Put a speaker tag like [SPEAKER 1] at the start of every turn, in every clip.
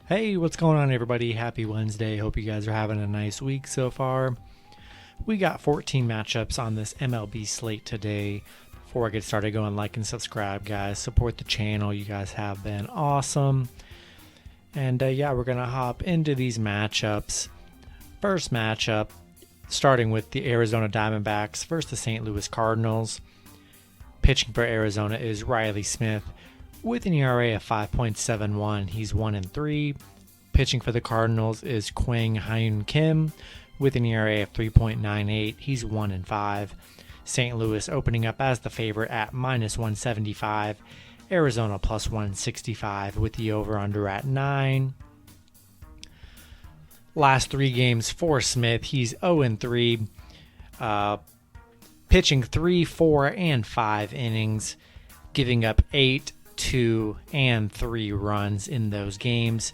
[SPEAKER 1] Hey, what's going on, everybody? Happy Wednesday. Hope you guys are having a nice week so far. We got 14 matchups on this MLB slate today. Before I get started, go and like and subscribe, guys. Support the channel. You guys have been awesome. And yeah, we're going to hop into these matchups. First matchup, starting with the Arizona Diamondbacks versus the St. Louis Cardinals. Pitching for Arizona is Riley Smith with an ERA of 5.71. He's 1-3. Pitching for the Cardinals is Kwang Hyun Kim with an ERA of 3.98. He's 1-5. St. Louis opening up as the favorite at -175. Arizona plus 165 with the over-under at 9. Last 3 games for Smith, he's 0-3. Pitching 3, 4, and 5 innings, giving up 8, 2, and 3 runs in those games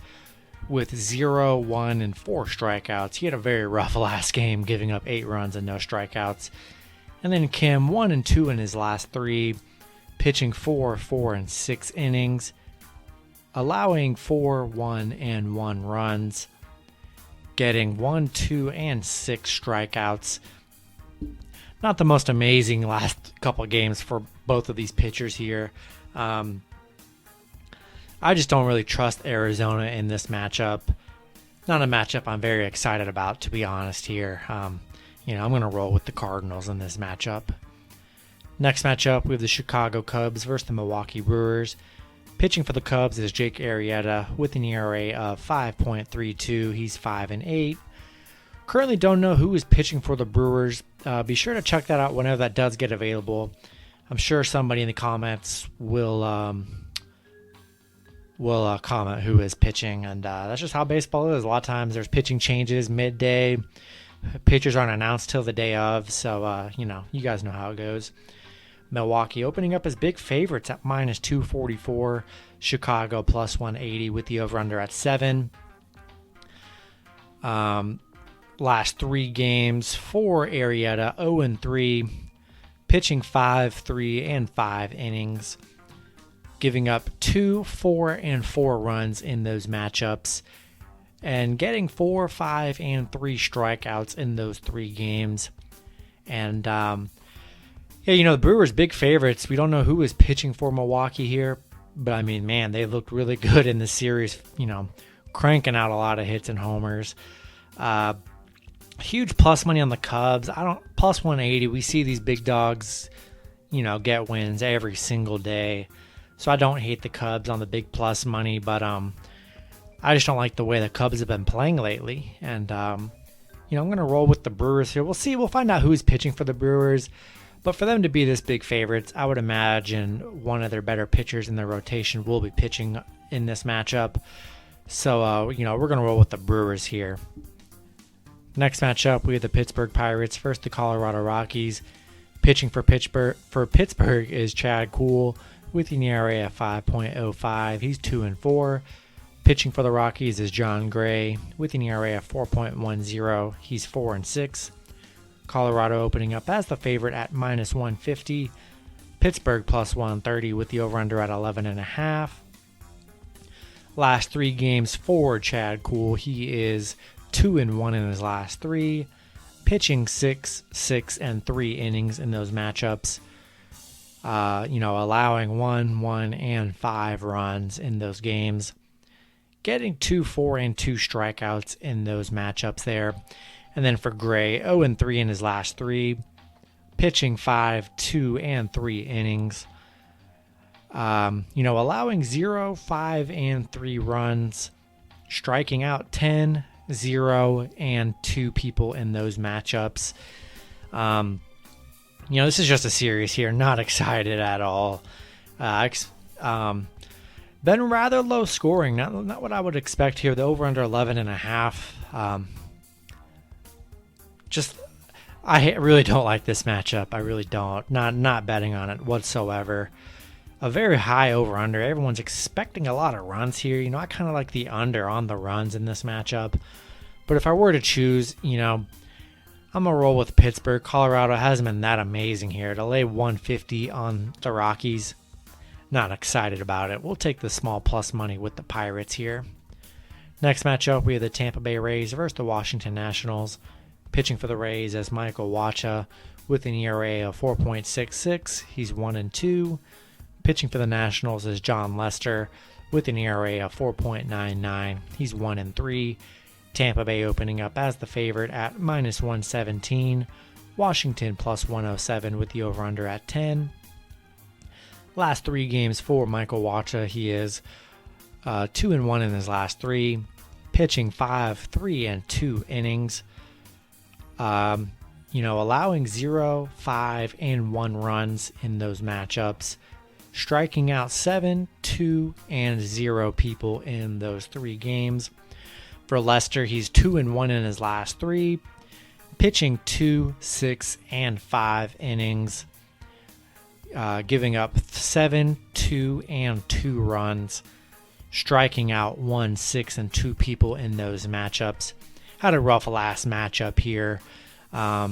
[SPEAKER 1] with 0, 1, and 4 strikeouts. He had a very rough last game, giving up 8 runs and no strikeouts. And then Kim, 1 and 2 in his last 3, pitching 4, 4, and 6 innings, allowing 4, 1, and 1 runs, getting 1, 2, and 6 strikeouts. Not the most amazing last couple of games for both of these pitchers here. I just don't really trust Arizona in this matchup. Not a matchup I'm very excited about, to be honest here. I'm going to roll with the Cardinals in this matchup. Next matchup, we have the Chicago Cubs versus the Milwaukee Brewers. Pitching for the Cubs is Jake Arrieta with an ERA of 5.32. He's 5-8. Currently don't know who is pitching for the Brewers. Be sure to check that out whenever that does get available. I'm sure somebody in the comments will comment who is pitching, and that's just how baseball is. A lot of times there's pitching changes midday. Pitchers aren't announced till the day of, so you guys know how it goes. Milwaukee opening up as big favorites at -244. Chicago plus 180 with the over-under at 7. Last 3 games for Arrieta, 0-3, pitching 5, 3, and 5 innings, giving up 2, 4, and 4 runs in those matchups, and getting 4, 5, and 3 strikeouts in those 3 games. And the Brewers big favorites. We don't know who is pitching for Milwaukee here, but I mean, man, they looked really good in the series. Cranking out a lot of hits and homers. Huge plus money on the Cubs. Plus 180. We see these big dogs, get wins every single day. So I don't hate the Cubs on the big plus money, but I just don't like the way the Cubs have been playing lately. And I'm going to roll with the Brewers here. We'll see. We'll find out who's pitching for the Brewers. But for them to be this big favorites, I would imagine one of their better pitchers in their rotation will be pitching in this matchup. So we're going to roll with the Brewers here. Next matchup, we have the Pittsburgh Pirates versus the Colorado Rockies. Pitching for Pittsburgh is Chad Kuhl with an ERA of 5.05. He's 2-4. Pitching for the Rockies is John Gray with an ERA of 4.10. He's 4-6. Colorado opening up as the favorite at -150. Pittsburgh plus 130 with the over-under at 11.5. Last 3 games for Chad Kuhl, he is 2-1 in his last 3, pitching 6, 6, and 3 innings in those matchups. Allowing 1, 1, and 5 runs in those games, getting 2, 4, and 2 strikeouts in those matchups there. And then for Gray, 0-3 in his last 3, pitching 5, 2, and 3 innings. Allowing 0, 5, and 3 runs, striking out 10, 0, and 2 people in those matchups. This is just a series here. Not excited at all. Been rather low scoring. Not what I would expect here. The over under 11.5. I really don't like this matchup. I really don't. Not betting on it whatsoever. A very high over under. Everyone's expecting a lot of runs here. I kind of like the under on the runs in this matchup. But if I were to choose, I'm going to roll with Pittsburgh. Colorado hasn't been that amazing here. To lay 150 on the Rockies, not excited about it. We'll take the small plus money with the Pirates here. Next matchup, we have the Tampa Bay Rays versus the Washington Nationals. Pitching for the Rays is Michael Wacha with an ERA of 4.66. He's 1-2. Pitching for the Nationals is John Lester with an ERA of 4.99. He's 1-3. Tampa Bay opening up as the favorite at -117. Washington +107 with the over-under at 10. Last 3 games for Michael Wacha, he is 2-1 in his last 3. Pitching 5, 3, and 2 innings. Allowing 0, 5, and 1 runs in those matchups. Striking out 7, 2, and 0 people in those 3 games. For Lester, he's 2-1 in his last 3. Pitching 2, 6, and 5 innings. Giving up 7, 2, and 2 runs. Striking out 1, 6, and 2 people in those matchups. Had a rough last matchup here. I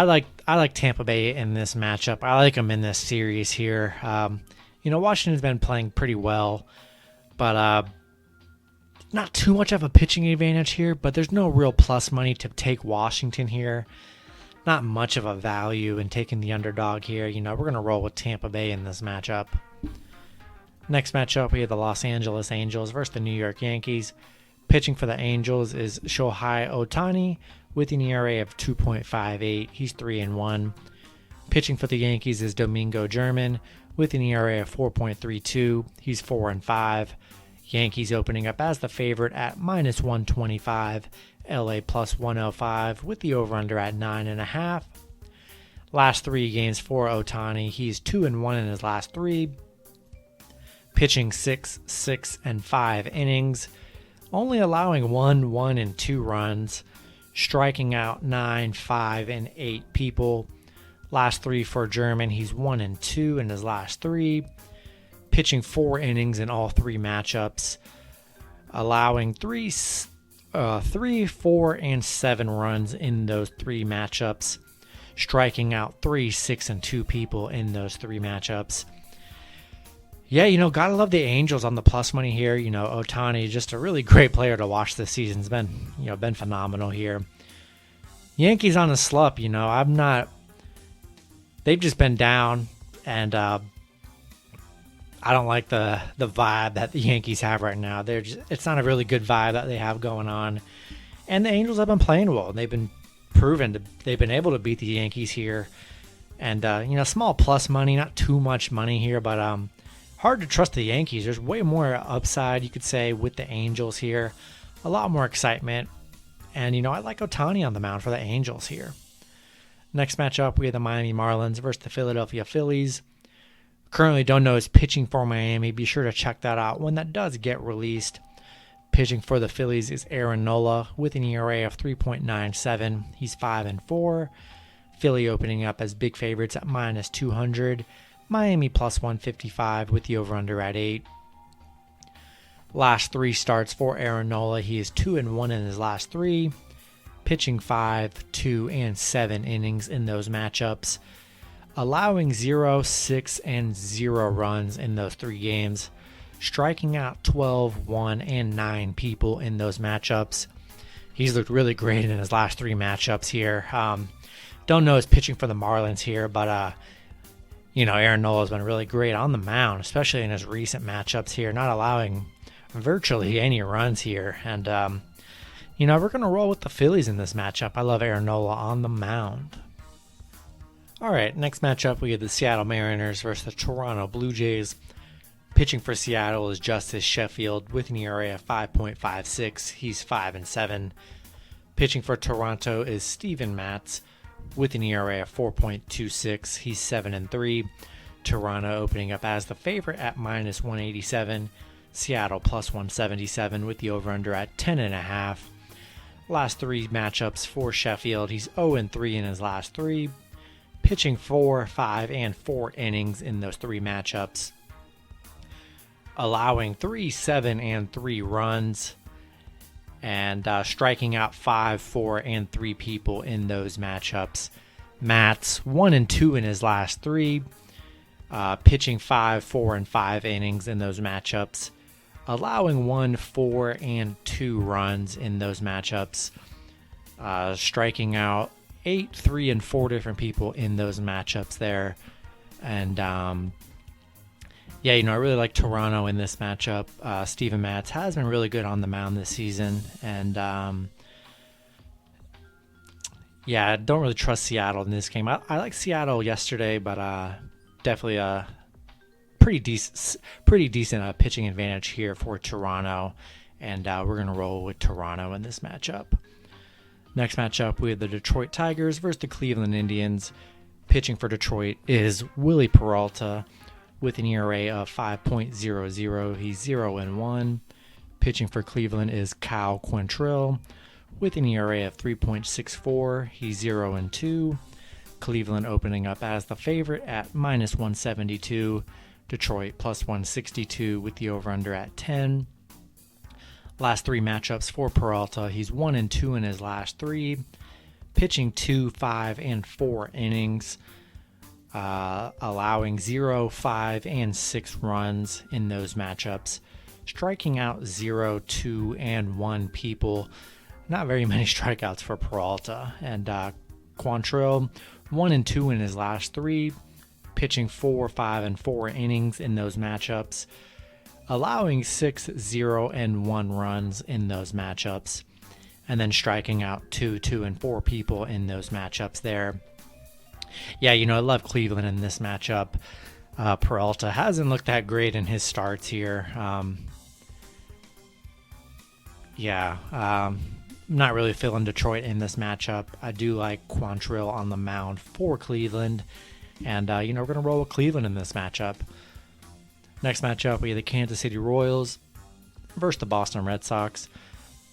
[SPEAKER 1] like Tampa Bay in this matchup. I like them in this series here. Washington's been playing pretty well, but not too much of a pitching advantage here. But there's no real plus money to take Washington here. Not much of a value in taking the underdog here. We're going to roll with Tampa Bay in this matchup. Next matchup, we have the Los Angeles Angels versus the New York Yankees. Pitching for the Angels is Shohei Ohtani with an ERA of 2.58. He's 3-1. Pitching for the Yankees is Domingo German with an ERA of 4.32. He's 4-5. Yankees opening up as the favorite at -125. LA +105 with the over-under at 9.5. Last 3 games for Ohtani, he's 2-1 in his last 3. Pitching 6, 6, and 5 innings. Only allowing 1, 1, and 2 runs. Striking out 9, 5, and 8 people. Last 3 for German, he's 1-2 in his last 3. Pitching 4 innings in all 3 matchups. Allowing 3, 4, and 7 runs in those 3 matchups. Striking out 3, 6, and 2 people in those 3 matchups. Gotta love the Angels on the plus money here. Ohtani, just a really great player to watch this season. Has been phenomenal here. Yankees on a slump. They've just been down, and I don't like the vibe that the Yankees have right now. It's not a really good vibe that they have going on. And the Angels have been playing well. They've been they've been able to beat the Yankees here. And small plus money, not too much money here, but hard to trust the Yankees. There's way more upside, you could say, with the Angels here. A lot more excitement. And, I like Ohtani on the mound for the Angels here. Next matchup, we have the Miami Marlins versus the Philadelphia Phillies. Currently don't know who's pitching for Miami. Be sure to check that out when that does get released. Pitching for the Phillies is Aaron Nola with an ERA of 3.97. He's 5-4. Philly opening up as big favorites at -200. Miami +155 with the over-under at 8. Last 3 starts for Aaron Nola. He is 2-1 in his last 3. Pitching 5, 2, and 7 innings in those matchups. Allowing 0, 6, and 0 runs in those 3 games. Striking out 12, 1, and 9 people in those matchups. He's looked really great in his last 3 matchups here. Don't know his pitching for the Marlins here, but Aaron Nola has been really great on the mound, especially in his recent matchups here, not allowing virtually any runs here. And, we're going to roll with the Phillies in this matchup. I love Aaron Nola on the mound. All right, next matchup, we have the Seattle Mariners versus the Toronto Blue Jays. Pitching for Seattle is Justice Sheffield with an ERA of 5.56. He's 5-7. Pitching for Toronto is Steven Matz with an ERA of 4.26. He's 7-3. Toronto opening up as the favorite at -187. Seattle +177 with the over-under at 10.5. Last 3 matchups for Sheffield. He's 0-3 in his last 3. Pitching 4, 5, and 4 innings in those 3 matchups. Allowing 3, 7, and 3 runs. And striking out 5, 4, and 3 people in those matchups. Matt's 1-2 in his last 3. Pitching 5, 4, and 5 innings in those matchups. allowing 1, 4, and 2 runs in those matchups, striking out 8, 3, and 4 different people in those matchups there. And yeah, I really like Toronto in this matchup. Steven Matz has been really good on the mound this season, and yeah, I don't really trust Seattle in this game. I like Seattle yesterday, but definitely a pretty decent pitching advantage here for Toronto, and we're going to roll with Toronto in this matchup. Next matchup, we have the Detroit Tigers versus the Cleveland Indians. Pitching for Detroit is Willie Peralta with an ERA of 5.00. He's 0-1. Pitching for Cleveland is Kyle Quantrill with an ERA of 3.64. He's 0-2. Cleveland opening up as the favorite at -172. Detroit +162 with the over-under at 10. Last 3 matchups for Peralta. He's 1-2 in his last 3. Pitching 2, 5, and 4 innings. Allowing 0, 5, and 6 runs in those matchups. Striking out 0, 2, and 1 people. Not very many strikeouts for Peralta. And Quantrill, 1-2 in his last 3. Pitching 4, 5, and 4 innings in those matchups. Allowing 6, 0, and 1 runs in those matchups. And then striking out 2, 2, and 4 people in those matchups there. Yeah, I love Cleveland in this matchup. Peralta hasn't looked that great in his starts here. Not really feeling Detroit in this matchup. I do like Quantrill on the mound for Cleveland. And, we're going to roll with Cleveland in this matchup. Next matchup, we have the Kansas City Royals versus the Boston Red Sox.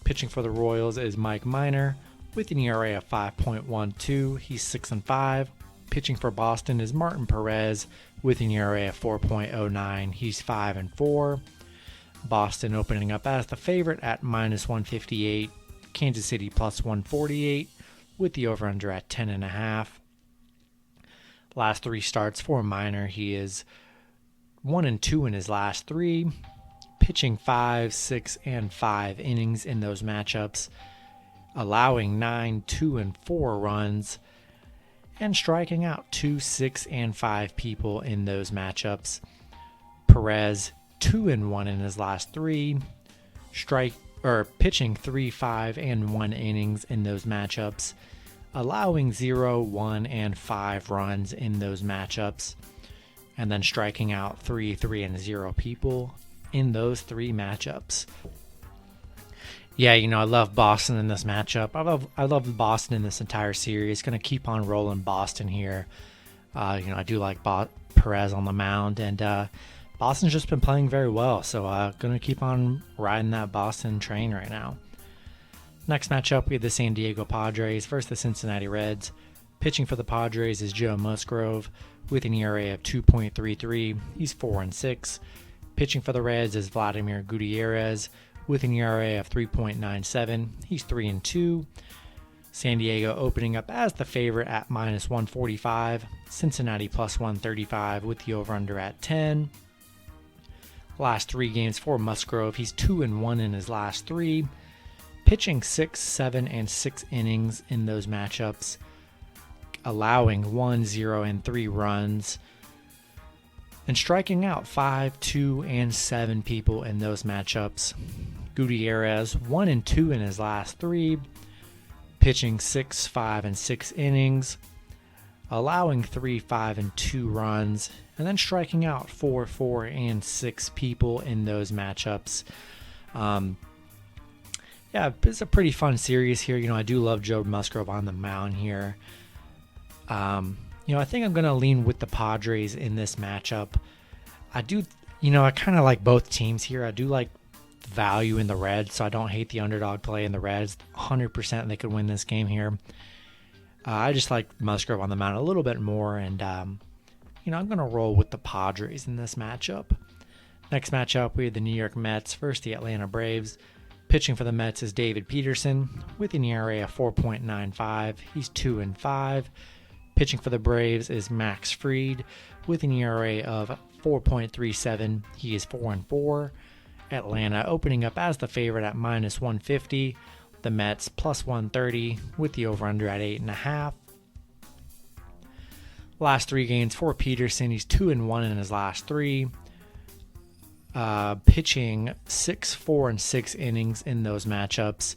[SPEAKER 1] Pitching for the Royals is Mike Minor with an ERA of 5.12. He's 6-5. Pitching for Boston is Martin Perez with an ERA of 4.09. He's 5-4. Boston opening up as the favorite at -158. Kansas City +148 with the over-under at 10.5. Last 3 starts for Minor. He is 1-2 in his last 3. Pitching 5, 6, and 5 innings in those matchups, allowing 9, 2, and 4 runs, and striking out 2, 6, and 5 people in those matchups. Perez 2-1 in his last 3, pitching 3, 5, and 1 innings in those matchups, allowing 0, 1, and 5 runs in those matchups, and then striking out 3, 3, and 0 people in those 3 matchups. Yeah, I love Boston in this matchup. I love Boston in this entire series. Going to keep on rolling Boston here. I do like Perez on the mound, and Boston's just been playing very well. So going to keep on riding that Boston train right now. Next matchup, we have the San Diego Padres versus the Cincinnati Reds. Pitching for the Padres is Joe Musgrove with an ERA of 2.33. He's 4-6. Pitching for the Reds is Vladimir Gutierrez with an ERA of 3.97. He's 3-2. San Diego opening up as the favorite at -145. Cincinnati +135 with the over-under at 10. Last 3 games for Musgrove. He's 2-1 in his last 3. Pitching 6, 7, and 6 innings in those matchups, allowing 1, 0, and 3 runs, and striking out 5, 2, and 7 people in those matchups. Gutierrez 1-2 in his last 3, pitching 6, 5, and 6 innings, allowing 3, 5, and 2 runs, and then striking out 4, 4, and 6 people in those matchups. Yeah, it's a pretty fun series here. I do love Joe Musgrove on the mound here. I think I'm going to lean with the Padres in this matchup. I do, I kind of like both teams here. I do like value in the Reds, so I don't hate the underdog play in the Reds. 100% they could win this game here. I just like Musgrove on the mound a little bit more, and, I'm going to roll with the Padres in this matchup. Next matchup, we have the New York Mets versus the Atlanta Braves. Pitching for the Mets is David Peterson with an ERA of 4.95. He's 2-5. Pitching for the Braves is Max Fried with an ERA of 4.37. He is 4-4. Atlanta opening up as the favorite at -150. The Mets +130 with the over-under at 8.5. Last 3 games for Peterson, he's 2-1 in his last 3. Pitching 6, 4, and 6 innings in those matchups,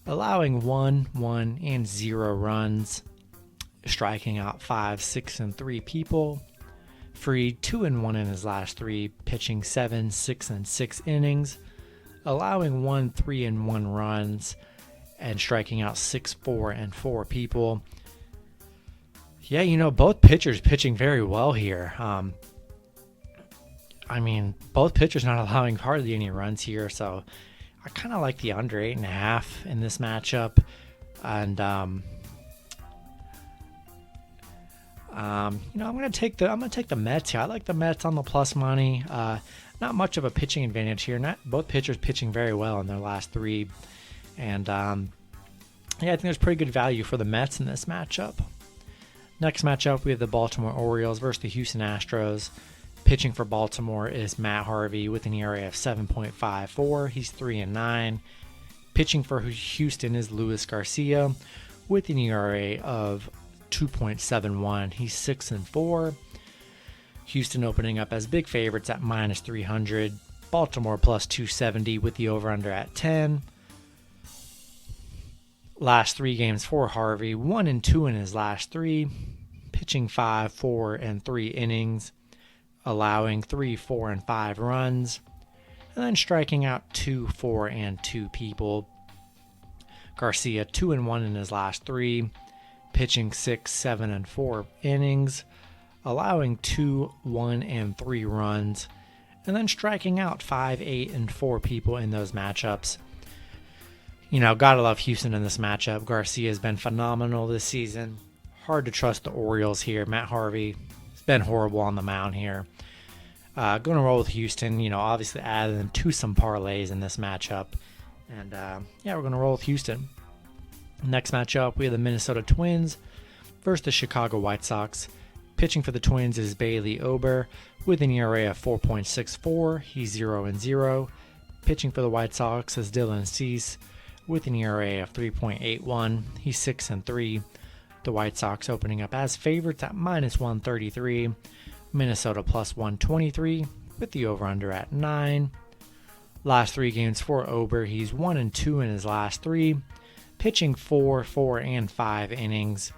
[SPEAKER 1] allowing 1, 1, and 0 runs, striking out 5, 6, and 3 people. Fried 2-1 in his last 3, pitching 7, 6, and 6 innings, allowing 1, 3, and 1 runs, and striking out 6, 4, and 4 people. Yeah, both pitchers pitching very well here. Both pitchers not allowing hardly any runs here, so I kind of like the under 8.5 in this matchup. And I'm gonna take the Mets here. I like the Mets on the plus money. Not much of a pitching advantage here. Both pitchers pitching very well in their last 3, and I think there's pretty good value for the Mets in this matchup. Next matchup, we have the Baltimore Orioles versus the Houston Astros. Pitching for Baltimore is Matt Harvey with an ERA of 7.54. He's 3-9. Pitching for Houston is Luis Garcia with an ERA of 2.71. He's 6-4. Houston opening up as big favorites at -300. Baltimore +270 with the over-under at 10. Last 3 games for Harvey, 1-2 in his last 3. Pitching 5, 4, and 3 innings, allowing 3, 4, and 5 runs, and then striking out 2, 4, and 2 people. Garcia 2-1 in his last 3, pitching 6, 7, and 4 innings, allowing 2, 1, and 3 runs, and then striking out 5, 8, and 4 people in those matchups. Gotta love Houston in this matchup. Garcia has been phenomenal this season. Hard to trust the Orioles here. Matt Harvey has been horrible on the mound here. Going to roll with Houston. Obviously add them to some parlays in this matchup. And we're going to roll with Houston. Next matchup, we have the Minnesota Twins versus the Chicago White Sox. Pitching for the Twins is Bailey Ober with an ERA of 4.64. He's 0-0. Pitching for the White Sox is Dylan Cease with an ERA of 3.81. He's 6-3. The White Sox opening up as favorites at -133. Minnesota +123 with the over-under at 9. Last 3 games for Ober, he's 1-2 in his last 3. Pitching 4, 4, and 5 innings,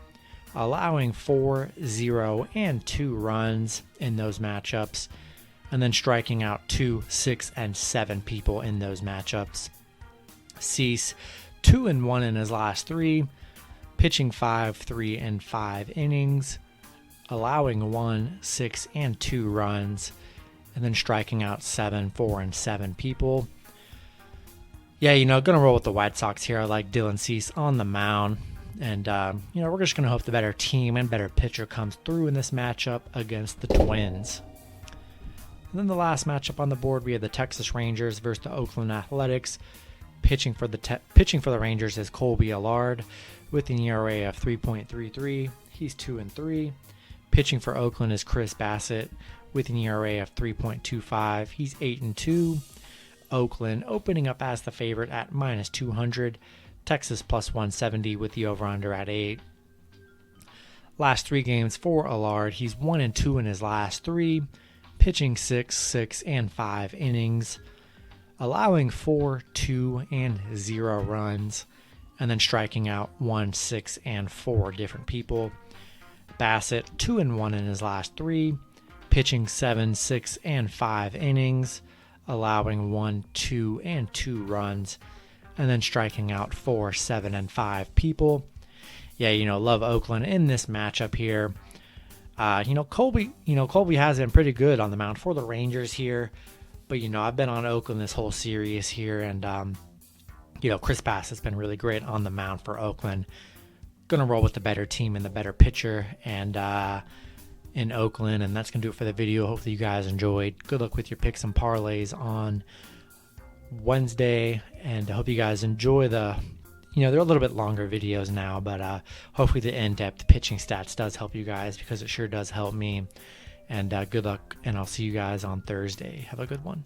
[SPEAKER 1] allowing 4, 0, and 2 runs in those matchups, and then striking out 2, 6, and 7 people in those matchups. Cease 2-1 in his last 3, pitching 5, 3, and 5 innings, allowing 1, 6, and 2 runs, and then striking out 7, 4, and 7 people. Gonna roll with the White Sox here. I like Dylan Cease on the mound, and we're just gonna hope the better team and better pitcher comes through in this matchup against the Twins. And then the last matchup on the board, we have the Texas Rangers versus the Oakland Athletics. Pitching for the Rangers is Colby Allard with an ERA of 3.33. He's 2-3. Pitching for Oakland is Chris Bassett with an ERA of 3.25. He's 8-2. Oakland opening up as the favorite at -200. Texas +170 with the over-under at 8. Last 3 games for Allard, he's 1-2 in his last 3. Pitching 6, 6, and 5 innings, allowing 4, 2, and 0 runs, and then striking out 1, 6, and 4 different people. Bassett 2-1 in his last 3, pitching 7, 6, and 5 innings, allowing 1, 2, and 2 runs, and then striking out 4, 7, and 5 people. Love Oakland in this matchup here. Colby has been pretty good on the mound for the Rangers here, but I've been on Oakland this whole series here, and Chris Bassett's been really great on the mound for Oakland. Gonna roll with the better team and the better pitcher, and in Oakland, and that's gonna do it for the video. Hopefully you guys enjoyed. Good luck with your picks and parlays on Wednesday, and I hope you guys enjoy they're a little bit longer videos now, but hopefully the in-depth pitching stats does help you guys, because it sure does help me. And good luck, and I'll see you guys on Thursday. Have a good one.